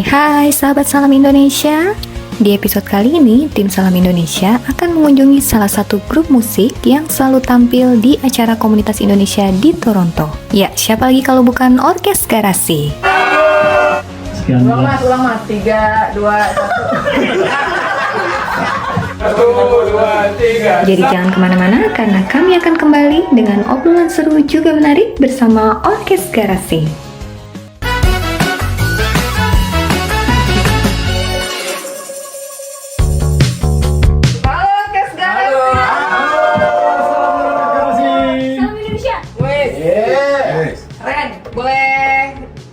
Hai sahabat Salam Indonesia. Di episode kali ini, tim Salam Indonesia akan mengunjungi salah satu grup musik yang selalu tampil di acara komunitas Indonesia di Toronto. Ya, siapa lagi kalau bukan Orkes Garasi. Ulang mas, 3, 2, 1. Jadi jangan kemana-mana karena kami akan kembali dengan obrolan seru juga menarik bersama Orkes Garasi.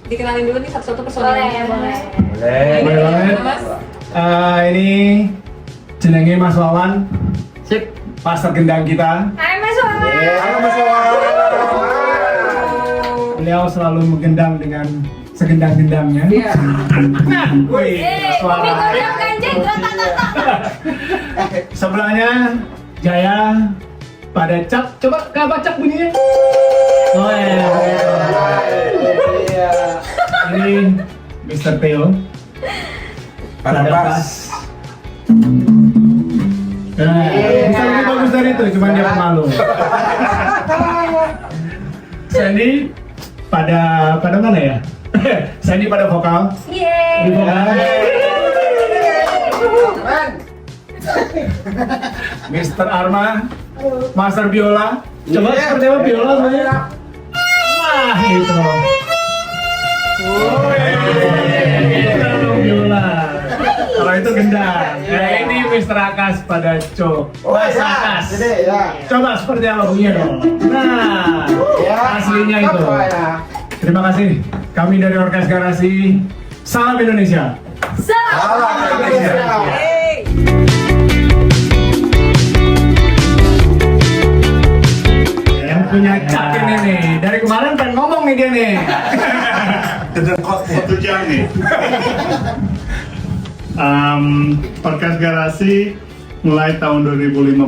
Dikenalin dulu nih satu-satu personilnya. Boleh Boleh banget. Mas. Ini jenenge Mas Wawan. Sip. Pasar gendang kita. Hai Mas Wawan. Halo Mas Wawan. Beliau selalu menggendang dengan segendang-gendangnya. Iya. Nah, wih, suara. Mikronya kanjeng, tak. Sebelahnya Jaya, pada Cap. Coba apa Cap bunyinya? Oh ya. Ini Mr. Theo. Pada pas. Nah, bisa lebih bagus dari itu, cuman dia pemalu. Sandy pada mana ya? Sandy pada vokal. Di vokal. Mr. Arma, Master Biola. Coba seperti apa Biola sebenarnya? Wah, itu. Biola. Kalau itu gendang. Nah, ini Mr. Akas pada Co. Mas Akas. Coba seperti apa bunyinya dong. Nah, aslinya itu. Terima kasih. Kami dari Orkes Garasi. Salam Indonesia. Salam Indonesia. Yang punya Cap ini nih. Dari kemarin pengen ngomong nih dia nih. Kedengkot 1 jam nih. Orkes Garasi mulai tahun 2015.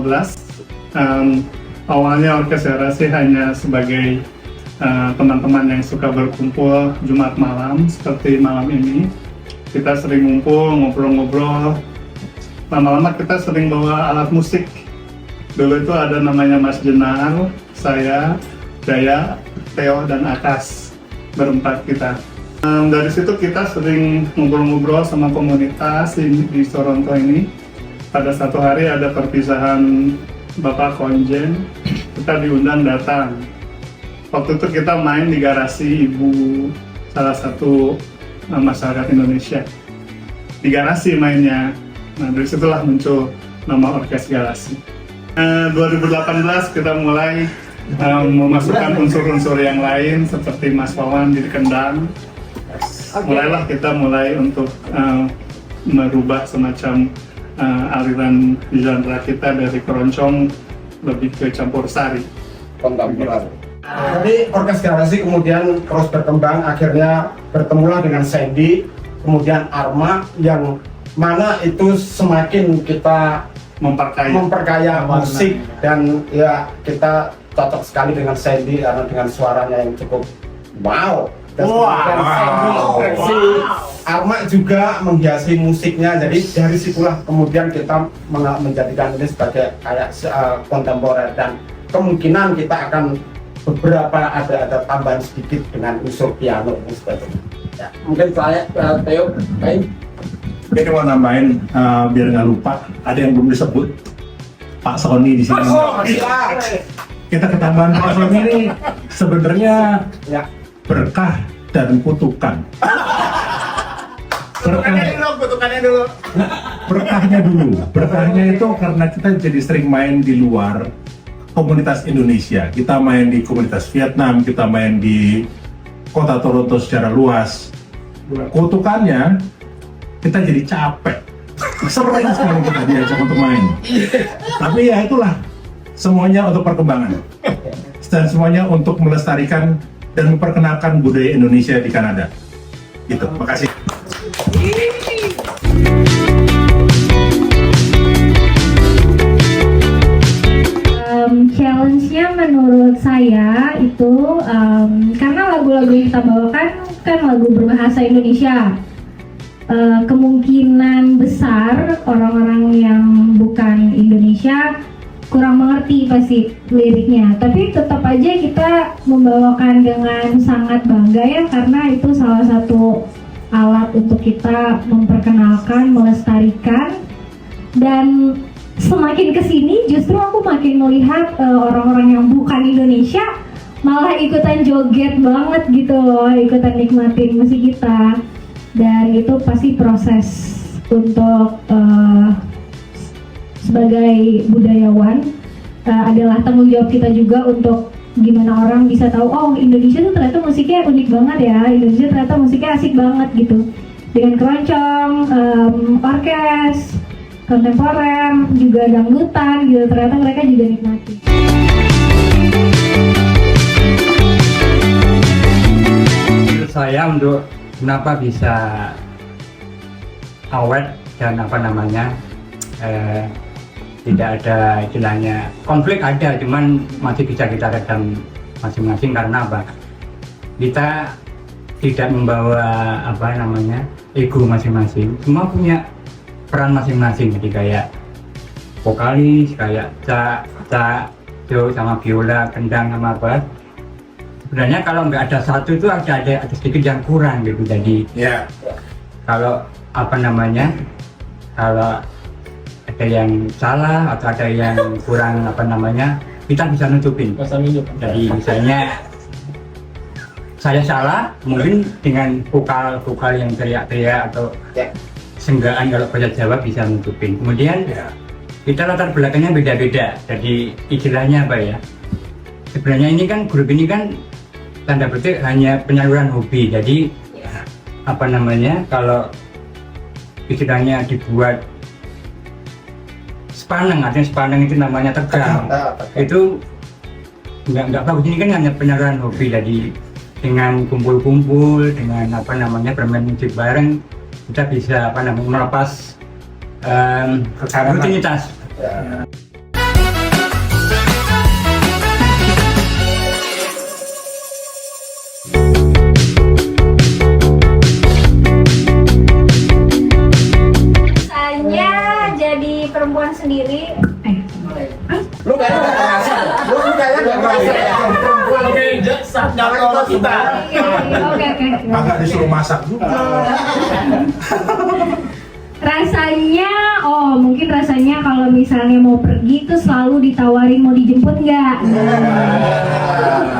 Awalnya Orkes Garasi hanya sebagai teman-teman yang suka berkumpul Jumat malam seperti malam ini. Kita sering ngumpul, ngobrol-ngobrol. Lama-lama kita sering bawa alat musik. Dulu itu ada namanya Mas Jenar, saya, Jaya, Theo, dan Akas. Berempat kita. Dari situ kita sering ngobrol-ngobrol sama komunitas di Toronto ini. Pada satu hari ada perpisahan Bapak Konjen, kita diundang datang. Waktu itu kita main di garasi ibu salah satu masyarakat Indonesia. Di garasi mainnya. Nah, dari situlah muncul nama Orkes Garasi. 2018 kita mulai memasukkan unsur-unsur yang lain seperti Mas Wawan di kendang. Mulailah kita untuk merubah semacam aliran genre kita dari keroncong lebih ke campur sari. Kontemporer. Jadi Orkes Garasi kemudian terus berkembang, akhirnya bertemulah dengan Sandy, kemudian Arma, yang mana itu semakin kita memperkaya musik, dan ya kita cocok sekali dengan Sandy karena dengan suaranya yang cukup wow. Dan kemudian Sandy, si Arma juga menghiasi musiknya, jadi dari situlah kemudian kita menjadikan ini sebagai kayak kontemporer, dan kemungkinan kita akan beberapa ada tambahan sedikit dengan unsur piano dan sebagainya. Ya, mungkin saya Theo, baik. Ini mau nambahin biar nggak lupa, ada yang belum disebut, Pak Sony di sini. Kita ketambahan Pak Sony ini sebenarnya Ya. berkah dan kutukan. Berkahnya dulu. Berkahnya itu karena kita jadi sering main di luar komunitas Indonesia. Kita main di komunitas Vietnam, kita main di kota Toronto secara luas. Kutukannya, kita jadi capek. Sering sekali kita diajak untuk main. Tapi ya itulah, semuanya untuk perkembangan. Dan semuanya untuk melestarikan dan memperkenalkan budaya Indonesia di Kanada. Gitu, makasih. Challenge-nya menurut saya itu karena lagu-lagu yang kita bawakan kan lagu berbahasa Indonesia. Kemungkinan besar orang-orang yang bukan Indonesia kurang mengerti pasti liriknya, tapi tetap aja kita membawakan dengan sangat bangga ya, karena itu salah satu alat untuk kita memperkenalkan, melestarikan. Dan semakin kesini justru aku makin melihat orang-orang yang bukan Indonesia malah ikutan joget banget gitu loh, ikutan nikmatin musik kita. Dan itu pasti proses untuk sebagai budayawan adalah tanggung jawab kita juga untuk gimana orang bisa tahu, oh Indonesia tuh ternyata musiknya unik banget ya, Indonesia ternyata musiknya asik banget gitu, dengan keroncong, orkes, kontemporer, juga dangdutan gitu, ternyata mereka juga nikmati. Menurut saya untuk kenapa bisa awet dan tidak ada istilahnya konflik, ada cuman masih bisa kita redam masing-masing. Karena apa, kita tidak membawa ego masing-masing, semua punya peran masing-masing. Jadi kayak vokalis, kayak Jo sama biola, kendang sama bass, sebenarnya kalau nggak ada satu itu ada sedikit yang kurang gitu. Jadi kalau kalau ada yang salah atau ada yang kurang kita bisa nutupin. Jadi misalnya saya salah, mungkin dengan vokal yang teriak-teriak atau senggaan kalau bahasa Jawa bisa nutupin. Kemudian kita latar belakangnya beda-beda. Jadi istilahnya apa ya? Sebenarnya ini kan grup ini kan tanda petik hanya penyaluran hobi. Jadi kalau istilahnya dibuat sepaneng, artinya sepaneng itu namanya tegang. Itu nggak bagus. Ini kan hanya penyaluran hobi. Jadi dengan kumpul-kumpul, dengan bermain musik bareng, kita bisa melepas rutinitas. Misalnya jadi perempuan sendiri. Lu kayaknya nggak ngerasa. Oke, nggak kalau kita. Oke. Agak disuruh masak juga. Rasanya, mungkin rasanya kalau misalnya mau pergi tuh selalu ditawarin mau dijemput nggak?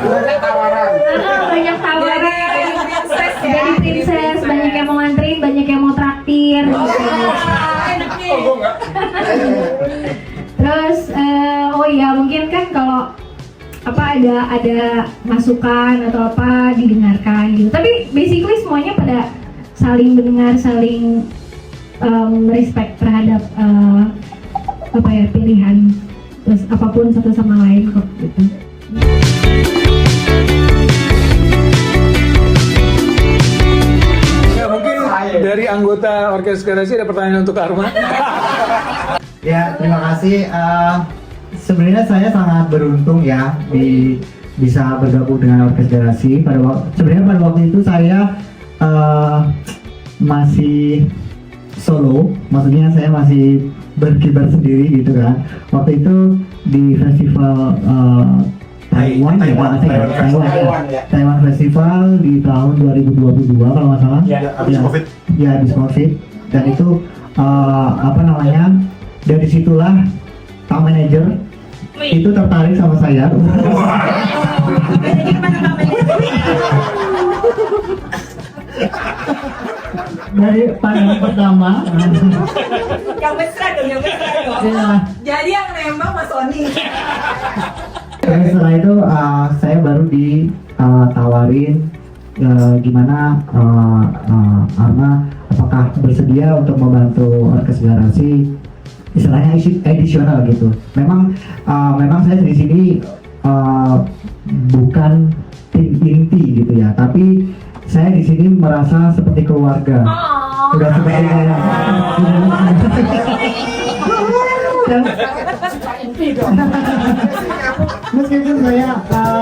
Banyak tawaran. Banyak tawaran. Jadi princess, banyak yang mau nganterin, banyak yang mau traktir. Terus, mungkin kan kalau ada masukan atau apa didengarkan gitu. Tapi basically semuanya pada saling mendengar, saling respect terhadap pilihan terus apapun satu sama lain kok gitu. Ya, mungkin dari anggota Orkes Garasi ada pertanyaan untuk Arma. Ya, terima kasih. Sebenarnya saya sangat beruntung ya bisa bergabung dengan Orkes Garasi. Sebenarnya pada waktu itu saya masih solo, maksudnya saya masih berkibar sendiri gitu kan. Waktu itu di festival Taiwan Festival di tahun 2022 kalau nggak salah. Habis COVID. Ya, habis COVID. Dan itu dari situlah Pak Manager itu tertarik sama saya. Dari pandangan pertama. Yang besar dong. Ya. Jadi yang nembak Mas Sony. Dan setelah itu saya baru ditawarin gimana Arma apakah bersedia untuk membantu Orkes Garasi, istilahnya edisional gitu. Memang saya di sini bukan tim inti gitu ya, tapi saya di sini merasa seperti keluarga. Udah seperti meskipun saya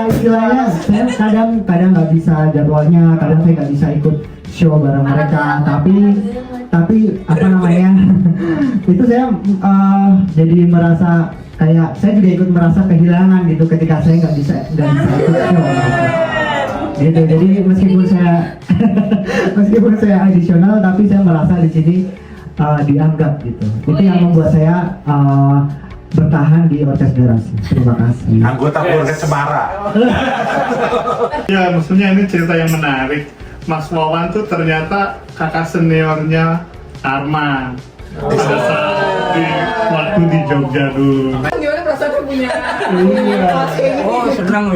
istilahnya saya kadang nggak bisa jadwalnya, kadang saya nggak bisa ikut show bareng mereka, tapi itu saya jadi merasa kayak saya juga ikut merasa kehilangan gitu ketika saya nggak bisa ikut show gitu. Jadi meskipun saya additional, tapi saya merasa di sini dianggap gitu. Itu yang membuat saya bertahan di Orkes Garasi. Terima kasih. Anggota keluarga Cemara. Ya, maksudnya ini cerita yang menarik. Mas Wawan tuh ternyata kakak seniornya Arma. Pada saat waktu di Jogja dulu. Gimana perasaan punya? Senang.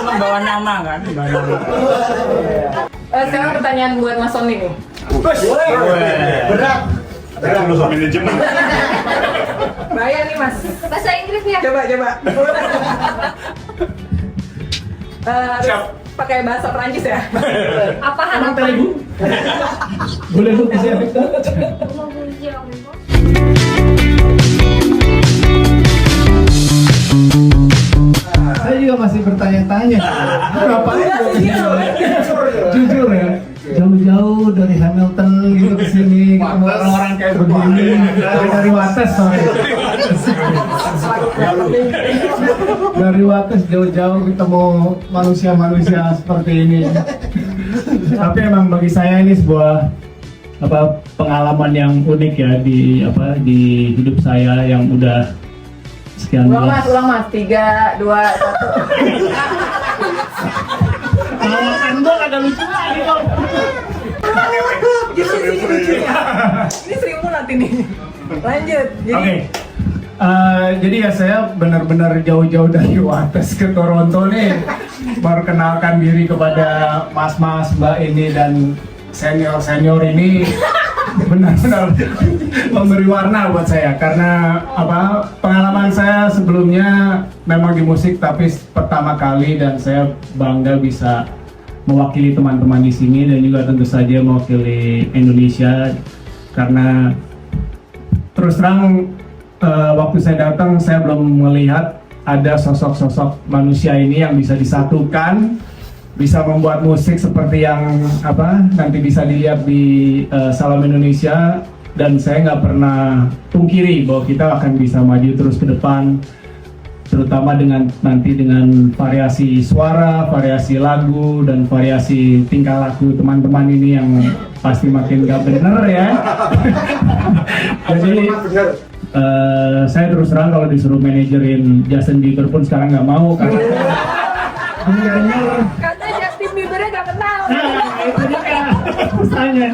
Membawa nama kan. Sekarang pertanyaan buat Mas Sony nih. Berat. Dulu sama manajemen. Bahaya nih Mas. Bahasa Inggrisnya. Coba. Siap. Pakai bahasa Perancis ya. Apa harapan? Boleh lu bisa. Dari Wates jauh-jauh ketemu manusia-manusia seperti ini. Tapi emang bagi saya ini sebuah pengalaman yang unik ya di hidup saya yang udah sekian Ulang mas, 3, 2, 1. Kan gua kagak lucu lagi kok. Ini Sri Mulat ini. Lanjut. Oke. Jadi ya saya benar-benar jauh-jauh dari Wates ke Toronto nih perkenalkan diri kepada mas-mas, mbak ini dan senior-senior ini benar-benar memberi warna buat saya karena pengalaman saya sebelumnya memang di musik tapi pertama kali dan saya bangga bisa mewakili teman-teman di sini dan juga tentu saja mewakili Indonesia karena terus terang waktu saya datang saya belum melihat ada sosok-sosok manusia ini yang bisa disatukan, bisa membuat musik seperti yang nanti bisa dilihat di Salam Indonesia dan saya nggak pernah pungkiri bahwa kita akan bisa maju terus ke depan terutama nanti dengan variasi suara, variasi lagu dan variasi tingkah laku teman-teman ini yang pasti makin gak bener ya. Jadi saya terus terang kalau disuruh manajerin Justin Bieber pun sekarang nggak mau karena Katanya Justin Biebernya gak kenal. itu dia usahanya.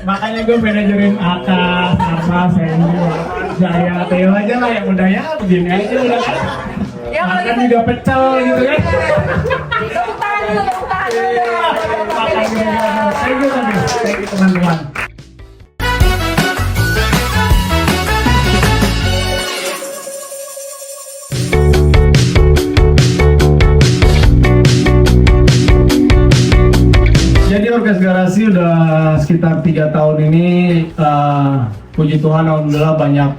Makanya gue manajerin Aka, Arma, Sandy, Jaya, Theo aja lah yang udah ya begini aja udah kan. Ya kalau Makan gitu. juga pecel gitu kan. Tepuk tangan dulu, tepuk tangan dulu. Makan juga. Thank you teman-teman. Jadi Orkes Garasi udah sekitar 3 tahun ini, puji Tuhan alhamdulillah banyak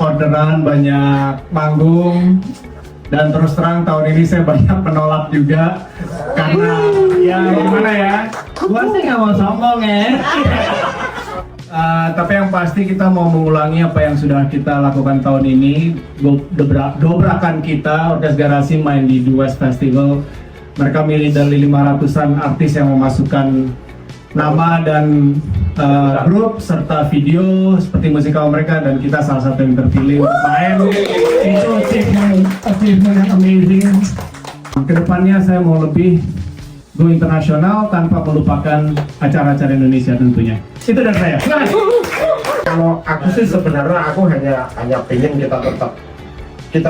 orderan, banyak manggung, dan terus terang tahun ini saya banyak menolak juga karena ya gimana ya, gua sih nggak mau sombong ya. Tapi yang pasti kita mau mengulangi apa yang sudah kita lakukan tahun ini. Dobrakan kita Orkes Garasi main di The West Festival. Mereka milih dari 500-an artis yang memasukkan nama dan grup serta video seperti musikal mereka dan kita salah satu yang terpilih main. Itu achievement yang amazing. Kedepannya saya mau lebih go internasional tanpa melupakan acara-acara Indonesia tentunya. Itu dari saya. Kalau aku sih sebenarnya aku hanya pengen kita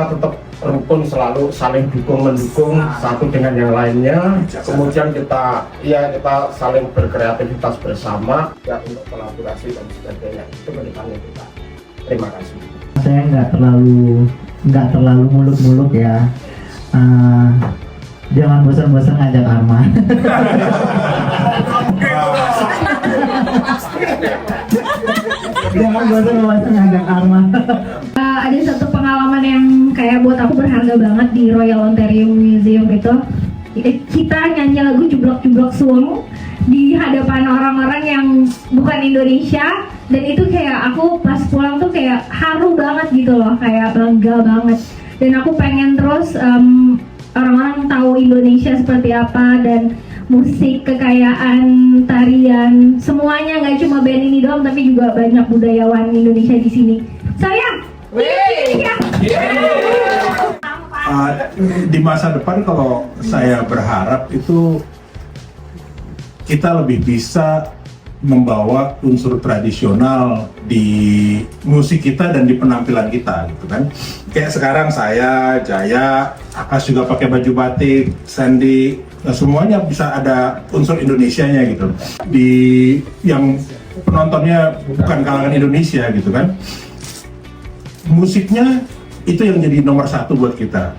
tetap rukun, selalu saling mendukung satu dengan yang lainnya. Kemudian kita saling berkreativitas bersama ya untuk kolaborasi dan sebagainya. Itu kedepannya kita. Terima kasih. Saya nggak terlalu muluk-muluk ya. Jangan bosan-bosan ngajak Arma. Jangan bosan-bosan ngajak Arma. Ada satu pengalaman yang kayak buat aku berharga banget di Royal Ontario Museum itu. Kita nyanyi lagu Jublok-Jublok Suwung di hadapan orang-orang yang bukan Indonesia, dan itu kayak aku pas pulang tuh kayak haru banget gitu loh, kayak bangga banget. Dan aku pengen terus orang-orang tahu Indonesia seperti apa dan musik, kekayaan, tarian, semuanya, nggak cuma band ini doang tapi juga banyak budayawan Indonesia di sini. Saya di masa depan kalau saya berharap itu kita lebih bisa membawa unsur tradisional di musik kita dan di penampilan kita gitu kan. Kayak sekarang saya, Jaya, Akas juga pakai baju batik, Sandy, semuanya bisa ada unsur Indonesianya gitu. Di yang penontonnya bukan kalangan Indonesia gitu kan. Musiknya itu yang jadi nomor satu buat kita.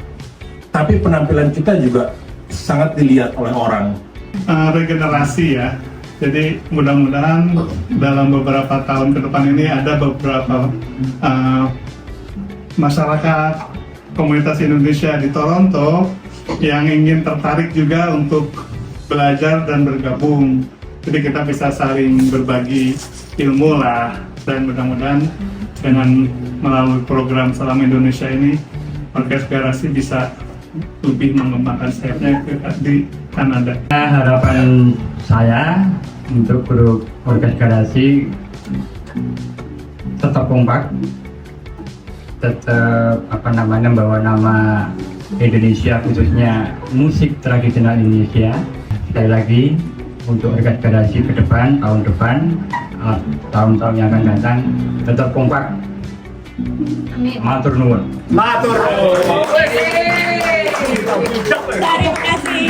Tapi penampilan kita juga sangat dilihat oleh orang. Regenerasi ya. Jadi mudah-mudahan dalam beberapa tahun ke depan ini ada beberapa masyarakat komunitas Indonesia di Toronto yang ingin tertarik juga untuk belajar dan bergabung. Jadi kita bisa saling berbagi ilmu lah, dan mudah-mudahan dengan melalui program Salam Indonesia ini Orkes Garasi bisa lebih mengembangkan sayapnya di Kanada. Harapan saya untuk grup Orkes Garasi tetap kompak, tetap membawa nama Indonesia, khususnya musik tradisional Indonesia. Sekali lagi untuk Orkes Garasi ke depan, tahun depan, tahun-tahun yang akan datang tetap kompak. Matur nuwun. Matur nuwun. Terima kasih.